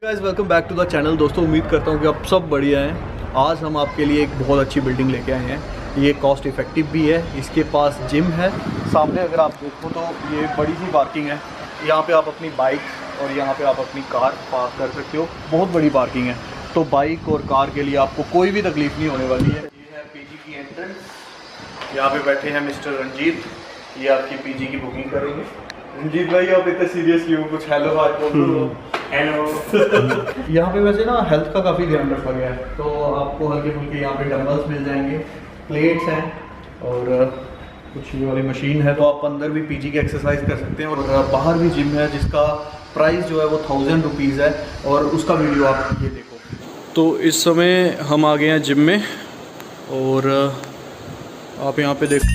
Guys welcome back to the channel. दोस्तों उम्मीद करता हूँ कि आप सब बढ़िया हैं। आज हम आपके लिए एक बहुत अच्छी बिल्डिंग लेके आए हैं। ये कॉस्ट इफ़ेक्टिव भी है। इसके पास जिम है। सामने अगर आप देखो तो ये बड़ी सी पार्किंग है। यहाँ पे आप अपनी बाइक और यहाँ पे आप अपनी कार पार्क कर सकते हो। बहुत बड़ी पार्किंग है, तो बाइक और कार के लिए आपको कोई भी तकलीफ़ नहीं होने वाली है। ये है पीजी की एंट्रेंस। यहाँ पे बैठे हैं मिस्टर रंजीत, ये आपकी पीजी की बुकिंग करेंगे। रंजीत भाई आप इतने सीरियस क्यों? कुछ हेलो बात बोल दो। हेलो। यहाँ पे वैसे ना हेल्थ का काफ़ी ध्यान रखा गया है, तो आपको हल्के फुल्के यहाँ पे डंबल्स मिल जाएंगे, प्लेट्स हैं और कुछ ये वाली मशीन है। तो आप अंदर भी पीजी की एक्सरसाइज कर सकते हैं और बाहर भी जिम है जिसका प्राइस जो है वो 1000 रुपीज़ है और उसका वीडियो आप ये देखो। तो इस समय हम आ गए हैं जिम में और आप यहाँ पे देखो।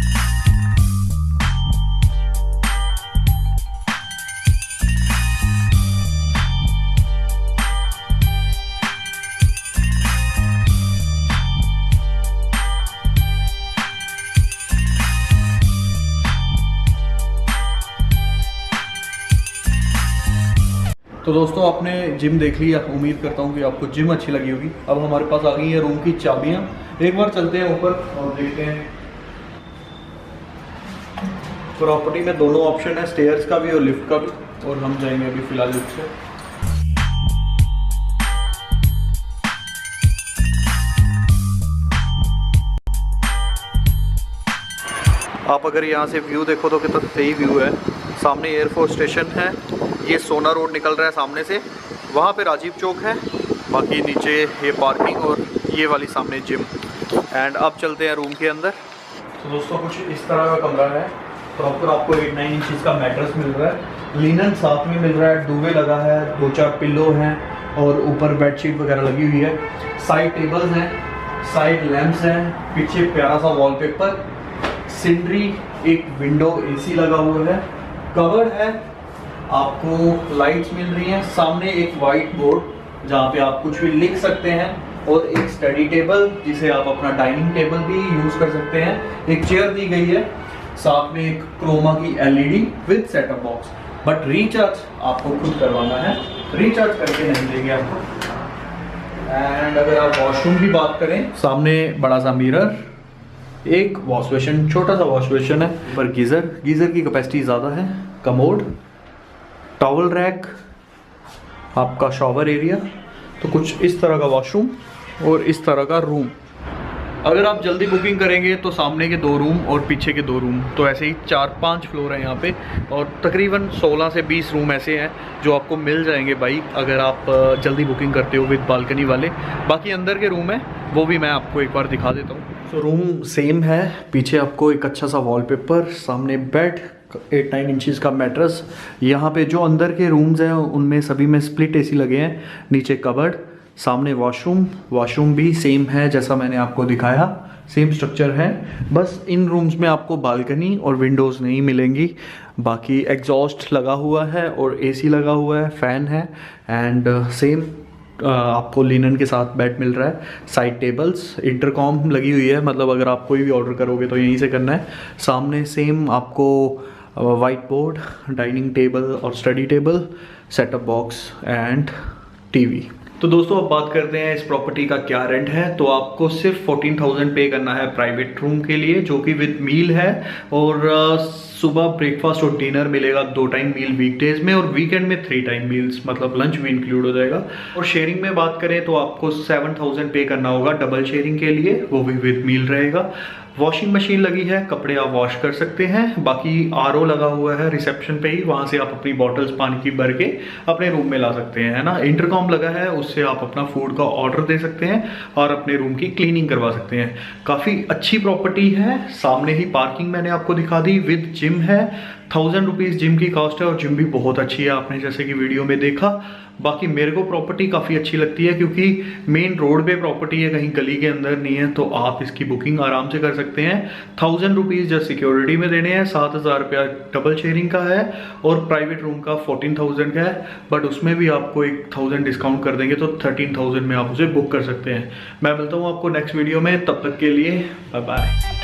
तो दोस्तों आपने जिम देख लिया, उम्मीद करता हूँ कि आपको जिम अच्छी लगी होगी। अब हमारे पास आ गई है रूम की चाबियाँ। एक बार चलते हैं ऊपर और देखते हैं। प्रॉपर्टी में दोनों ऑप्शन है, स्टेयर्स का भी और लिफ्ट का भी, और हम जाएंगे अभी फ़िलहाल लिफ्ट से। आप अगर यहाँ से व्यू देखो तो कितना सही व्यू है। सामने एयरफोर्स स्टेशन है, ये सोना रोड निकल रहा है सामने से, वहाँ पे राजीव चौक है, बाकी नीचे ये पार्किंग और ये वाली सामने जिम। एंड अब चलते हैं रूम के अंदर। तो दोस्तों कुछ इस तरह का कमरा है। प्रॉपर आपको 8-9 इंचज़ का मैट्रेस मिल रहा है, लिनन साथ में मिल रहा है, डुवे लगा है, 2-4 पिल्लो हैं और ऊपर बेडशीट वगैरह लगी हुई है। साइड टेबल्स हैं, साइड लैंप्स हैं, पीछे प्यारा सा वॉलपेपर, सिनरी, एक विंडो एसी लगा हुआ है, कवर्ड है, आपको लाइट्स मिल रही हैं। सामने एक वाइट बोर्ड जहाँ पे आप कुछ भी लिख सकते हैं और एक स्टडी टेबल जिसे आप अपना डाइनिंग टेबल भी यूज़ कर सकते हैं। एक चेयर दी गई है, साथ में एक क्रोमा की LED with setup box, but recharge आपको खुद करवाना है, रिचार्ज करके नहीं देंगे आपको। एंड अगर आप वॉशरूम की बात करें, सामने बड़ा सा मिरर, एक वॉश बेसिन, छोटा सा वॉश बेसिन है, पर गीज़र की कैपेसिटी ज़्यादा है, कमोड, टॉवल रैक, आपका शॉवर एरिया। तो कुछ इस तरह का वॉशरूम और इस तरह का रूम। अगर आप जल्दी बुकिंग करेंगे तो सामने के 2 रूम और पीछे के 2 रूम, तो ऐसे ही 4-5 फ्लोर हैं यहाँ पे और तकरीबन 16 से 20 रूम ऐसे हैं जो आपको मिल जाएंगे भाई, अगर आप जल्दी बुकिंग करते हो विद बालकनी वाले। बाकी अंदर के रूम है वो भी मैं आपको एक बार दिखा देता हूँ। तो रूम सेम है, पीछे आपको एक अच्छा सा वॉलपेपर, सामने बेड, 8-9 इंचज़ का मैट्रेस। यहाँ पे जो अंदर के रूम्स हैं उनमें सभी में स्प्लिट एसी लगे हैं, नीचे कबर्ड, सामने वॉशरूम भी सेम है जैसा मैंने आपको दिखाया, सेम स्ट्रक्चर है। बस इन रूम्स में आपको बालकनी और विंडोज़ नहीं मिलेंगी। बाकी एग्जॉस्ट लगा हुआ है और एसी लगा हुआ है, फ़ैन है एंड सेम आपको लिनन के साथ बेड मिल रहा है। साइड टेबल्स, इंटरकॉम लगी हुई है, मतलब अगर आप कोई भी ऑर्डर करोगे तो यहीं से करना है। सामने सेम आपको वाइट बोर्ड, डाइनिंग टेबल और study table, setup box and TV. तो दोस्तों अब बात करते हैं इस प्रॉपर्टी का क्या रेंट है। तो आपको सिर्फ 14,000 पे करना है प्राइवेट रूम के लिए, जो कि विद मील है और सुबह ब्रेकफास्ट और डिनर मिलेगा 2 टाइम मील वीकडेज में और वीकेंड में 3 टाइम मील्स, मतलब लंच भी इंक्लूड हो जाएगा। और शेयरिंग में बात करें तो आपको 7,000 पे करना होगा डबल शेयरिंग के लिए, वो भी विद मील रहेगा। वॉशिंग मशीन लगी है, कपड़े आप वॉश कर सकते हैं। बाकी आरओ लगा हुआ है रिसेप्शन पे ही, वहाँ से आप अपनी बॉटल्स पानी की भर के अपने रूम में ला सकते हैं, है ना। इंटरकॉम लगा है, उससे आप अपना फूड का ऑर्डर दे सकते हैं और अपने रूम की क्लीनिंग करवा सकते हैं। काफ़ी अच्छी प्रॉपर्टी है। सामने ही पार्किंग मैंने आपको दिखा दी, विद जिम है। 1000 रुपीज़ जिम की कॉस्ट है और जिम भी बहुत अच्छी है, आपने जैसे कि वीडियो में देखा। बाकी मेरे को प्रॉपर्टी काफ़ी अच्छी लगती है क्योंकि मेन रोड पे प्रॉपर्टी है, कहीं गली के अंदर नहीं है, तो आप इसकी बुकिंग आराम से कर सकते हैं। 1000 रुपीज़ जस्ट सिक्योरिटी में देने हैं, 7,000 रुपया डबल शेयरिंग का है और प्राइवेट रूम का 14,000 का है, बट उसमें भी आपको 1,000 डिस्काउंट कर देंगे तो 13,000 में आप उसे बुक कर सकते हैं। मैं मिलता हूँ आपको नेक्स्ट वीडियो में, तब तक के लिए बाय बाय।